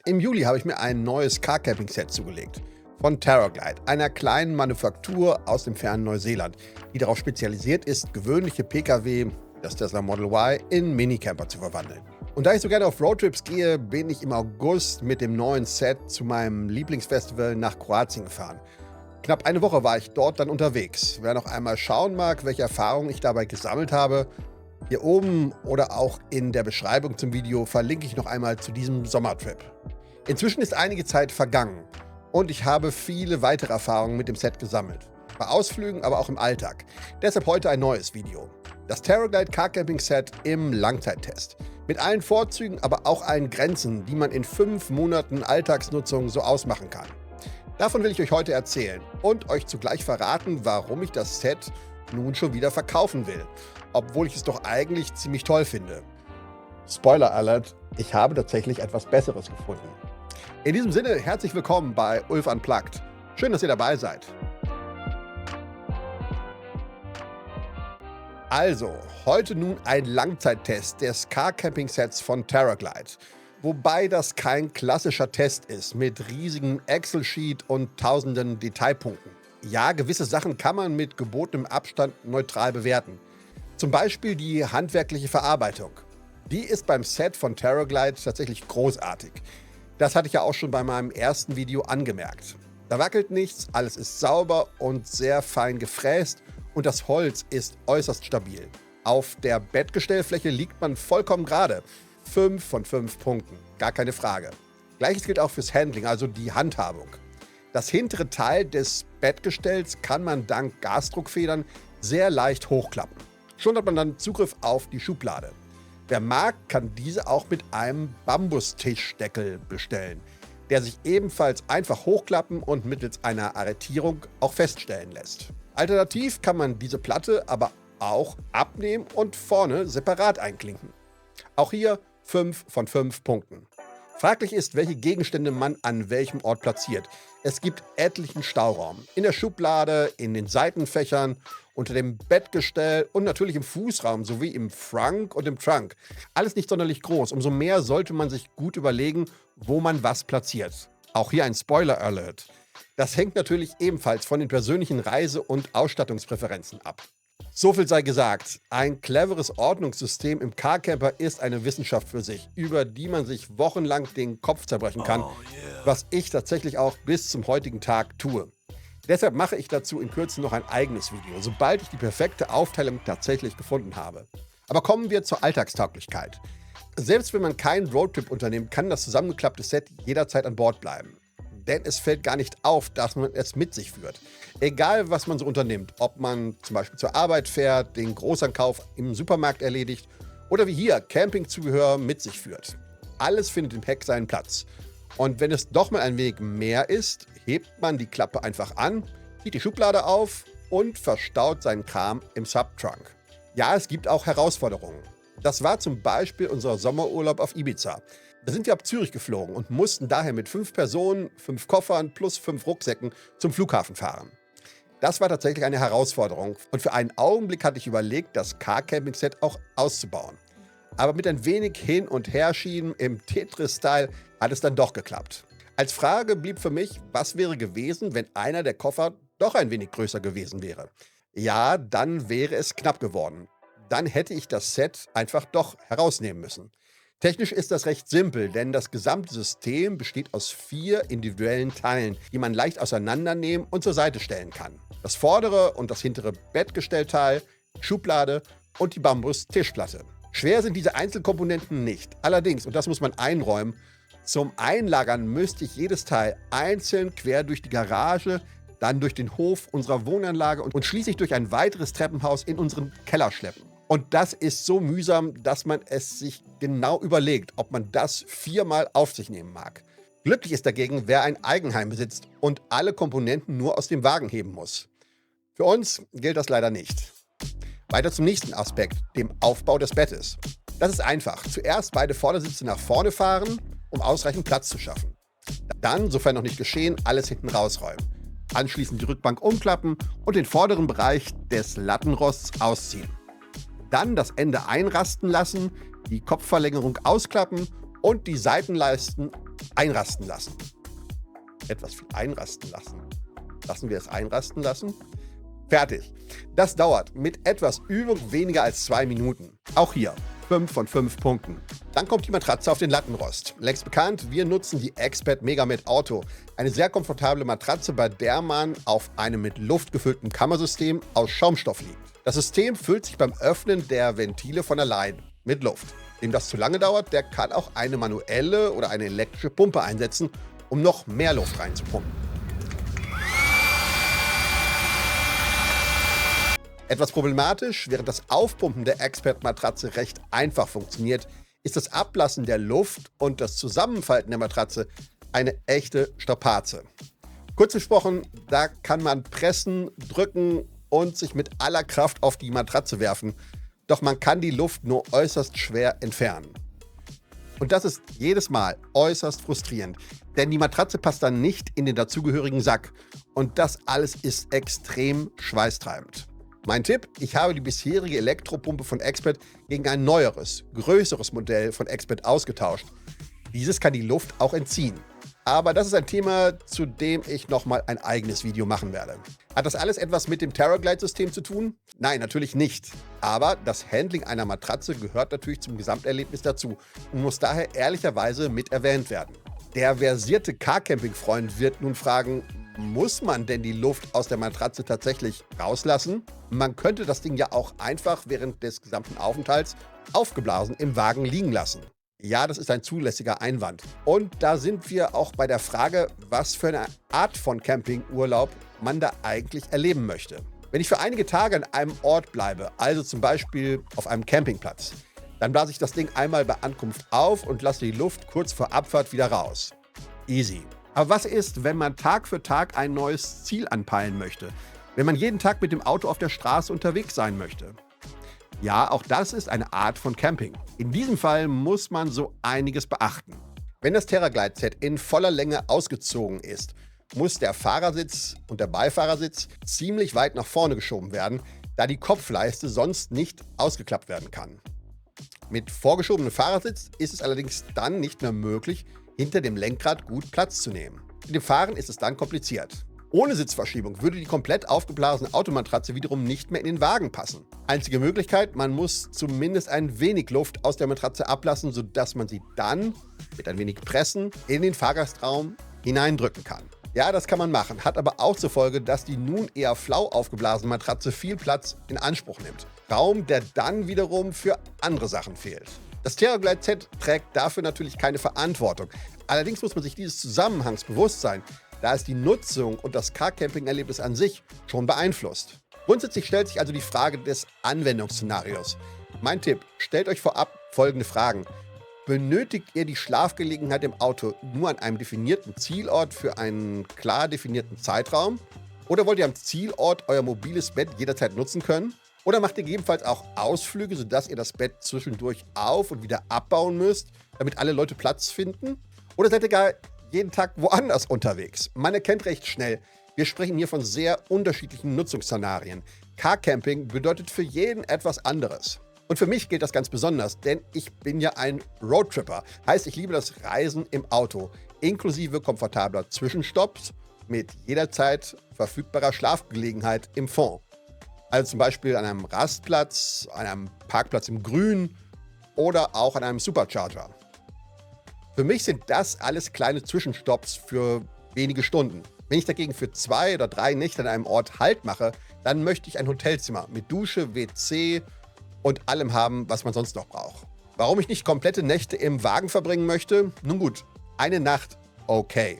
Im Juli habe ich mir ein neues Car-Camping-Set zugelegt. Von Terraglide, einer kleinen Manufaktur aus dem fernen Neuseeland, die darauf spezialisiert ist, gewöhnliche Pkw, das Tesla Model Y, in Minicamper zu verwandeln. Und da ich so gerne auf Roadtrips gehe, bin ich im August mit dem neuen Set zu meinem Lieblingsfestival nach Kroatien gefahren. Knapp eine Woche war ich dort dann unterwegs. Wer noch einmal schauen mag, welche Erfahrungen ich dabei gesammelt habe, hier oben oder auch in der Beschreibung zum Video verlinke ich noch einmal zu diesem Sommertrip. Inzwischen ist einige Zeit vergangen und ich habe viele weitere Erfahrungen mit dem Set gesammelt. Bei Ausflügen, aber auch im Alltag. Deshalb heute ein neues Video. Das Terraglide Car Camping Set im Langzeittest. Mit allen Vorzügen, aber auch allen Grenzen, die man in 5 Monaten Alltagsnutzung so ausmachen kann. Davon will ich euch heute erzählen und euch zugleich verraten, warum ich das Set nun schon wieder verkaufen will, obwohl ich es doch eigentlich ziemlich toll finde. Spoiler Alert, ich habe tatsächlich etwas Besseres gefunden. In diesem Sinne, herzlich willkommen bei Ulf Unplugged. Schön, dass ihr dabei seid. Also, heute nun ein Langzeittest des Car-Camping-Sets von Terraglide. Wobei das kein klassischer Test ist mit riesigem Excel-Sheet und tausenden Detailpunkten. Ja, gewisse Sachen kann man mit gebotenem Abstand neutral bewerten. Zum Beispiel die handwerkliche Verarbeitung. Die ist beim Set von Terraglide tatsächlich großartig. Das hatte ich ja auch schon bei meinem ersten Video angemerkt. Da wackelt nichts, alles ist sauber und sehr fein gefräst und das Holz ist äußerst stabil. Auf der Bettgestellfläche liegt man vollkommen gerade. 5 von 5 Punkten, gar keine Frage. Gleiches gilt auch fürs Handling, also die Handhabung. Das hintere Teil des Bettgestells kann man dank Gasdruckfedern sehr leicht hochklappen. Schon hat man dann Zugriff auf die Schublade. Wer mag, kann diese auch mit einem Bambustischdeckel bestellen, der sich ebenfalls einfach hochklappen und mittels einer Arretierung auch feststellen lässt. Alternativ kann man diese Platte aber auch abnehmen und vorne separat einklinken. Auch hier 5 von 5 Punkten. Fraglich ist, welche Gegenstände man an welchem Ort platziert. Es gibt etlichen Stauraum. In der Schublade, in den Seitenfächern, unter dem Bettgestell und natürlich im Fußraum sowie im Frunk und im Trunk. Alles nicht sonderlich groß. Umso mehr sollte man sich gut überlegen, wo man was platziert. Auch hier ein Spoiler Alert. Das hängt natürlich ebenfalls von den persönlichen Reise- und Ausstattungspräferenzen ab. So viel sei gesagt, ein cleveres Ordnungssystem im Carcamper ist eine Wissenschaft für sich, über die man sich wochenlang den Kopf zerbrechen kann, was ich tatsächlich auch bis zum heutigen Tag tue. Deshalb mache ich dazu in Kürze noch ein eigenes Video, sobald ich die perfekte Aufteilung tatsächlich gefunden habe. Aber kommen wir zur Alltagstauglichkeit. Selbst wenn man keinen Roadtrip unternimmt, kann das zusammengeklappte Set jederzeit an Bord bleiben. Denn es fällt gar nicht auf, dass man es mit sich führt. Egal, was man so unternimmt, ob man zum Beispiel zur Arbeit fährt, den Großeinkauf im Supermarkt erledigt oder wie hier Campingzubehör mit sich führt. Alles findet im Heck seinen Platz. Und wenn es doch mal ein wenig mehr ist, hebt man die Klappe einfach an, zieht die Schublade auf und verstaut seinen Kram im Subtrunk. Ja, es gibt auch Herausforderungen. Das war zum Beispiel unser Sommerurlaub auf Ibiza. Da sind wir ab Zürich geflogen und mussten daher mit 5 Personen, 5 Koffern plus 5 Rucksäcken zum Flughafen fahren. Das war tatsächlich eine Herausforderung und für einen Augenblick hatte ich überlegt, das Car-Camping-Set auch auszubauen. Aber mit ein wenig Hin- und Herschieben im Tetris-Style hat es dann doch geklappt. Als Frage blieb für mich, was wäre gewesen, wenn einer der Koffer doch ein wenig größer gewesen wäre. Ja, dann wäre es knapp geworden. Dann hätte ich das Set einfach doch herausnehmen müssen. Technisch ist das recht simpel, denn das gesamte System besteht aus 4 individuellen Teilen, die man leicht auseinandernehmen und zur Seite stellen kann. Das vordere und das hintere Bettgestellteil, die Schublade und die Bambus-Tischplatte. Schwer sind diese Einzelkomponenten nicht. Allerdings, und das muss man einräumen, zum Einlagern müsste ich jedes Teil einzeln quer durch die Garage, dann durch den Hof unserer Wohnanlage und schließlich durch ein weiteres Treppenhaus in unseren Keller schleppen. Und das ist so mühsam, dass man es sich genau überlegt, ob man das 4-mal auf sich nehmen mag. Glücklich ist dagegen, wer ein Eigenheim besitzt und alle Komponenten nur aus dem Wagen heben muss. Für uns gilt das leider nicht. Weiter zum nächsten Aspekt, dem Aufbau des Bettes. Das ist einfach. Zuerst beide Vordersitze nach vorne fahren, um ausreichend Platz zu schaffen. Dann, sofern noch nicht geschehen, alles hinten rausräumen. Anschließend die Rückbank umklappen und den vorderen Bereich des Lattenrosts ausziehen. Dann das Ende einrasten lassen, die Kopfverlängerung ausklappen und die Seitenleisten einrasten lassen. Etwas viel einrasten lassen. Lassen wir es einrasten lassen. Fertig. Das dauert mit etwas Übung weniger als 2 Minuten. Auch hier 5 von 5 Punkten. Dann kommt die Matratze auf den Lattenrost. Längst bekannt, wir nutzen die Expert Megamed Auto. Eine sehr komfortable Matratze, bei der man auf einem mit Luft gefüllten Kammersystem aus Schaumstoff liegt. Das System füllt sich beim Öffnen der Ventile von allein mit Luft. Wem das zu lange dauert, der kann auch eine manuelle oder eine elektrische Pumpe einsetzen, um noch mehr Luft reinzupumpen. Etwas problematisch, während das Aufpumpen der Expert-Matratze recht einfach funktioniert, ist das Ablassen der Luft und das Zusammenfalten der Matratze eine echte Strapaze. Kurz gesprochen, da kann man pressen, drücken und sich mit aller Kraft auf die Matratze werfen, doch man kann die Luft nur äußerst schwer entfernen. Und das ist jedes Mal äußerst frustrierend, denn die Matratze passt dann nicht in den dazugehörigen Sack und das alles ist extrem schweißtreibend. Mein Tipp, ich habe die bisherige Elektropumpe von Expert gegen ein neueres, größeres Modell von Expert ausgetauscht. Dieses kann die Luft auch entziehen. Aber das ist ein Thema, zu dem ich nochmal ein eigenes Video machen werde. Hat das alles etwas mit dem TerraGlide-System zu tun? Nein, natürlich nicht. Aber das Handling einer Matratze gehört natürlich zum Gesamterlebnis dazu und muss daher ehrlicherweise mit erwähnt werden. Der versierte Car-Camping-Freund wird nun fragen, muss man denn die Luft aus der Matratze tatsächlich rauslassen? Man könnte das Ding ja auch einfach während des gesamten Aufenthalts aufgeblasen im Wagen liegen lassen. Ja, das ist ein zulässiger Einwand. Und da sind wir auch bei der Frage, was für eine Art von Campingurlaub man da eigentlich erleben möchte. Wenn ich für einige Tage an einem Ort bleibe, also zum Beispiel auf einem Campingplatz, dann blase ich das Ding einmal bei Ankunft auf und lasse die Luft kurz vor Abfahrt wieder raus. Easy. Aber was ist, wenn man Tag für Tag ein neues Ziel anpeilen möchte? Wenn man jeden Tag mit dem Auto auf der Straße unterwegs sein möchte? Ja, auch das ist eine Art von Camping. In diesem Fall muss man so einiges beachten. Wenn das TerraGlide-Set in voller Länge ausgezogen ist, muss der Fahrersitz und der Beifahrersitz ziemlich weit nach vorne geschoben werden, da die Kopfleiste sonst nicht ausgeklappt werden kann. Mit vorgeschobenem Fahrersitz ist es allerdings dann nicht mehr möglich, hinter dem Lenkrad gut Platz zu nehmen. Mit dem Fahren ist es dann kompliziert. Ohne Sitzverschiebung würde die komplett aufgeblasene Automatratze wiederum nicht mehr in den Wagen passen. Einzige Möglichkeit, man muss zumindest ein wenig Luft aus der Matratze ablassen, sodass man sie dann mit ein wenig Pressen in den Fahrgastraum hineindrücken kann. Ja, das kann man machen, hat aber auch zur Folge, dass die nun eher flau aufgeblasene Matratze viel Platz in Anspruch nimmt. Raum, der dann wiederum für andere Sachen fehlt. Das TerraGlide-Set trägt dafür natürlich keine Verantwortung. Allerdings muss man sich dieses Zusammenhangs bewusst sein, da es die Nutzung und das Car-Camping-Erlebnis an sich schon beeinflusst. Grundsätzlich stellt sich also die Frage des Anwendungsszenarios. Mein Tipp, stellt euch vorab folgende Fragen. Benötigt ihr die Schlafgelegenheit im Auto nur an einem definierten Zielort für einen klar definierten Zeitraum? Oder wollt ihr am Zielort euer mobiles Bett jederzeit nutzen können? Oder macht ihr gegebenenfalls auch Ausflüge, sodass ihr das Bett zwischendurch auf- und wieder abbauen müsst, damit alle Leute Platz finden? Oder seid ihr gar jeden Tag woanders unterwegs? Man erkennt recht schnell, wir sprechen hier von sehr unterschiedlichen Nutzungsszenarien. Car-Camping bedeutet für jeden etwas anderes. Und für mich gilt das ganz besonders, denn ich bin ja ein Roadtripper. Heißt, ich liebe das Reisen im Auto, inklusive komfortabler Zwischenstopps mit jederzeit verfügbarer Schlafgelegenheit im Fond. Also zum Beispiel an einem Rastplatz, an einem Parkplatz im Grün oder auch an einem Supercharger. Für mich sind das alles kleine Zwischenstopps für wenige Stunden. Wenn ich dagegen für 2 oder 3 Nächte an einem Ort Halt mache, dann möchte ich ein Hotelzimmer mit Dusche, WC und allem haben, was man sonst noch braucht. Warum ich nicht komplette Nächte im Wagen verbringen möchte? Nun gut, eine Nacht, okay.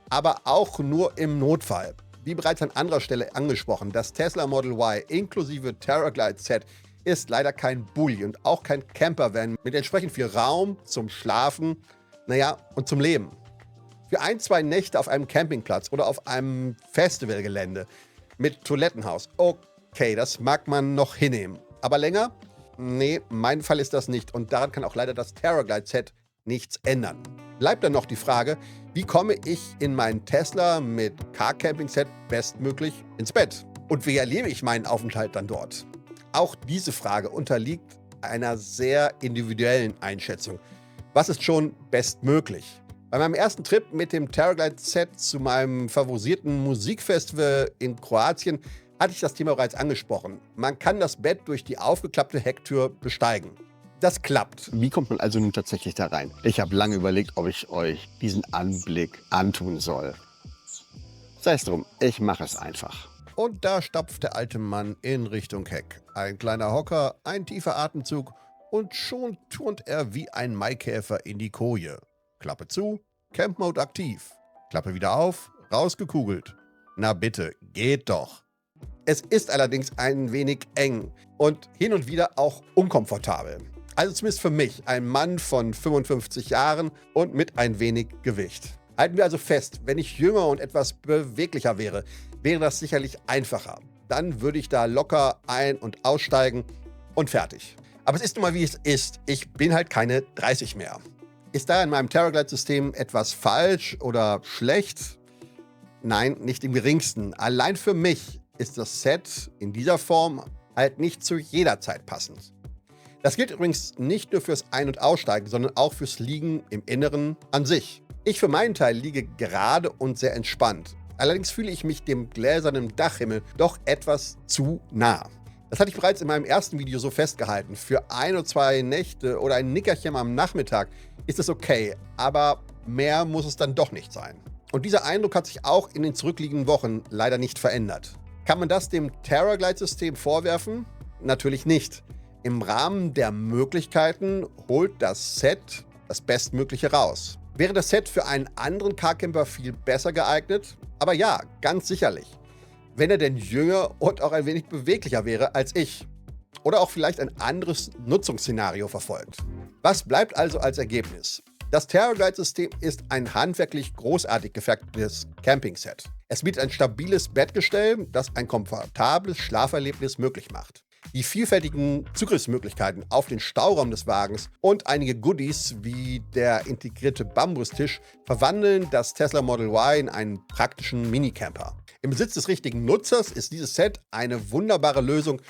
Aber auch nur im Notfall. Wie bereits an anderer Stelle angesprochen, das Tesla Model Y inklusive TerraGlide-Set ist leider kein Bulli und auch kein Campervan mit entsprechend viel Raum zum Schlafen, und zum Leben. Für 1, 2 Nächte auf einem Campingplatz oder auf einem Festivalgelände mit Toilettenhaus, okay, das mag man noch hinnehmen. Aber länger? Nee, mein Fall ist das nicht und daran kann auch leider das TerraGlide-Set nichts ändern. Bleibt dann noch die Frage, wie komme ich in meinen Tesla mit Car-Camping-Set bestmöglich ins Bett? Und wie erlebe ich meinen Aufenthalt dann dort? Auch diese Frage unterliegt einer sehr individuellen Einschätzung. Was ist schon bestmöglich? Bei meinem ersten Trip mit dem Terraglide-Set zu meinem favorisierten Musikfestival in Kroatien hatte ich das Thema bereits angesprochen. Man kann das Bett durch die aufgeklappte Hecktür besteigen. Das klappt. Wie kommt man also nun tatsächlich da rein? Ich habe lange überlegt, ob ich euch diesen Anblick antun soll. Sei es drum, ich mache es einfach. Und da stapft der alte Mann in Richtung Heck. Ein kleiner Hocker, ein tiefer Atemzug und schon turnt er wie ein Maikäfer in die Koje. Klappe zu, Camp Mode aktiv. Klappe wieder auf, rausgekugelt. Na bitte, geht doch. Es ist allerdings ein wenig eng und hin und wieder auch unkomfortabel. Also zumindest für mich, ein Mann von 55 Jahren und mit ein wenig Gewicht. Halten wir also fest, wenn ich jünger und etwas beweglicher wäre, wäre das sicherlich einfacher. Dann würde ich da locker ein- und aussteigen und fertig. Aber es ist nun mal wie es ist. Ich bin halt keine 30 mehr. Ist da in meinem Terraglide-System etwas falsch oder schlecht? Nein, nicht im geringsten. Allein für mich ist das Set in dieser Form halt nicht zu jeder Zeit passend. Das gilt übrigens nicht nur fürs Ein- und Aussteigen, sondern auch fürs Liegen im Inneren an sich. Ich für meinen Teil liege gerade und sehr entspannt. Allerdings fühle ich mich dem gläsernen Dachhimmel doch etwas zu nah. Das hatte ich bereits in meinem ersten Video so festgehalten. Für 1 oder 2 Nächte oder ein Nickerchen am Nachmittag ist es okay, aber mehr muss es dann doch nicht sein. Und dieser Eindruck hat sich auch in den zurückliegenden Wochen leider nicht verändert. Kann man das dem Terraglide-System vorwerfen? Natürlich nicht. Im Rahmen der Möglichkeiten holt das Set das Bestmögliche raus. Wäre das Set für einen anderen Carcamper viel besser geeignet? Aber ja, ganz sicherlich. Wenn er denn jünger und auch ein wenig beweglicher wäre als ich. Oder auch vielleicht ein anderes Nutzungsszenario verfolgt. Was bleibt also als Ergebnis? Das Terraglide-System ist ein handwerklich großartig gefertigtes Camping-Set. Es bietet ein stabiles Bettgestell, das ein komfortables Schlaferlebnis möglich macht. Die vielfältigen Zugriffsmöglichkeiten auf den Stauraum des Wagens und einige Goodies wie der integrierte Bambustisch verwandeln das Tesla Model Y in einen praktischen Minicamper. Im Besitz des richtigen Nutzers ist dieses Set eine wunderbare Lösung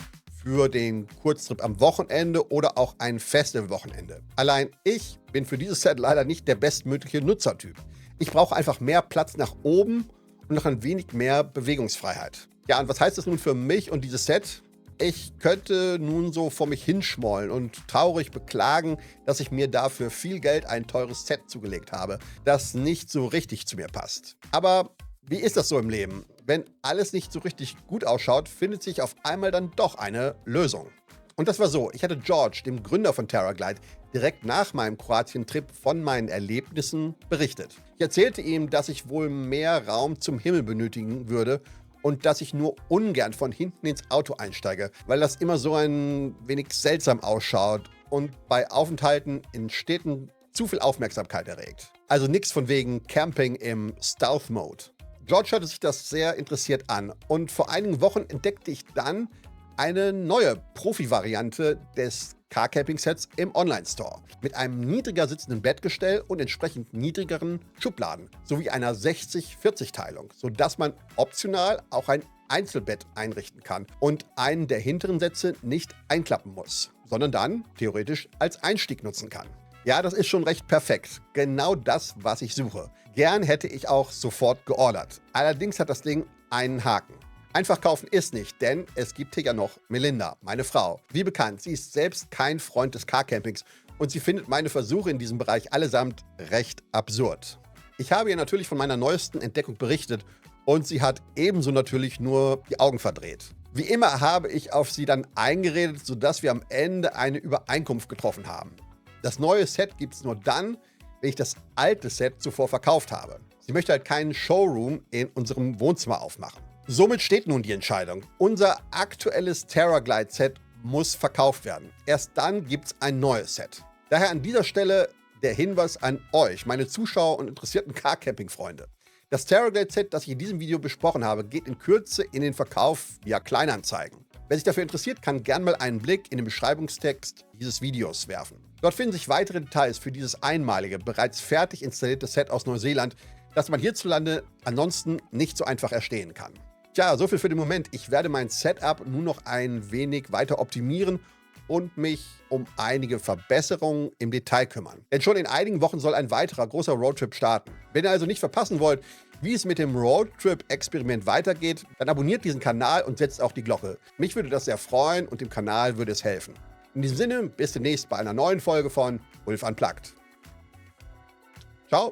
für den Kurztrip am Wochenende oder auch ein Festivalwochenende. Allein ich bin für dieses Set leider nicht der bestmögliche Nutzertyp. Ich brauche einfach mehr Platz nach oben und noch ein wenig mehr Bewegungsfreiheit. Ja, und was heißt das nun für mich und dieses Set? Ich könnte nun so vor mich hinschmollen und traurig beklagen, dass ich mir dafür viel Geld ein teures Set zugelegt habe, das nicht so richtig zu mir passt. Aber wie ist das so im Leben? Wenn alles nicht so richtig gut ausschaut, findet sich auf einmal dann doch eine Lösung. Und das war so, ich hatte George, dem Gründer von Terraglide, direkt nach meinem Kroatien-Trip von meinen Erlebnissen berichtet. Ich erzählte ihm, dass ich wohl mehr Raum zum Himmel benötigen würde und dass ich nur ungern von hinten ins Auto einsteige, weil das immer so ein wenig seltsam ausschaut und bei Aufenthalten in Städten zu viel Aufmerksamkeit erregt. Also nichts von wegen Camping im Stealth-Mode. George hörte sich das sehr interessiert an und vor einigen Wochen entdeckte ich dann eine neue Profi-Variante des Car-Camping-Sets im Online-Store mit einem niedriger sitzenden Bettgestell und entsprechend niedrigeren Schubladen sowie einer 60-40-Teilung, sodass man optional auch ein Einzelbett einrichten kann und einen der hinteren Sätze nicht einklappen muss, sondern dann theoretisch als Einstieg nutzen kann. Ja, das ist schon recht perfekt. Genau das, was ich suche. Gern hätte ich auch sofort geordert. Allerdings hat das Ding einen Haken. Einfach kaufen ist nicht, denn es gibt hier ja noch Melinda, meine Frau. Wie bekannt, sie ist selbst kein Freund des Carcampings und sie findet meine Versuche in diesem Bereich allesamt recht absurd. Ich habe ihr natürlich von meiner neuesten Entdeckung berichtet und sie hat ebenso natürlich nur die Augen verdreht. Wie immer habe ich auf sie dann eingeredet, sodass wir am Ende eine Übereinkunft getroffen haben. Das neue Set gibt es nur dann, wenn ich das alte Set zuvor verkauft habe. Sie möchte halt keinen Showroom in unserem Wohnzimmer aufmachen. Somit steht nun die Entscheidung. Unser aktuelles Terraglide-Set muss verkauft werden. Erst dann gibt es ein neues Set. Daher an dieser Stelle der Hinweis an euch, meine Zuschauer und interessierten Car-Camping-Freunde. Das Terraglide-Set, das ich in diesem Video besprochen habe, geht in Kürze in den Verkauf via Kleinanzeigen. Wer sich dafür interessiert, kann gerne mal einen Blick in den Beschreibungstext dieses Videos werfen. Dort finden sich weitere Details für dieses einmalige, bereits fertig installierte Set aus Neuseeland, das man hierzulande ansonsten nicht so einfach erstehen kann. Tja, soviel für den Moment. Ich werde mein Setup nun noch ein wenig weiter optimieren und mich um einige Verbesserungen im Detail kümmern. Denn schon in einigen Wochen soll ein weiterer großer Roadtrip starten. Wenn ihr also nicht verpassen wollt, wie es mit dem Roadtrip-Experiment weitergeht, dann abonniert diesen Kanal und setzt auch die Glocke. Mich würde das sehr freuen und dem Kanal würde es helfen. In diesem Sinne, bis demnächst bei einer neuen Folge von Ulf Unplugged. Ciao.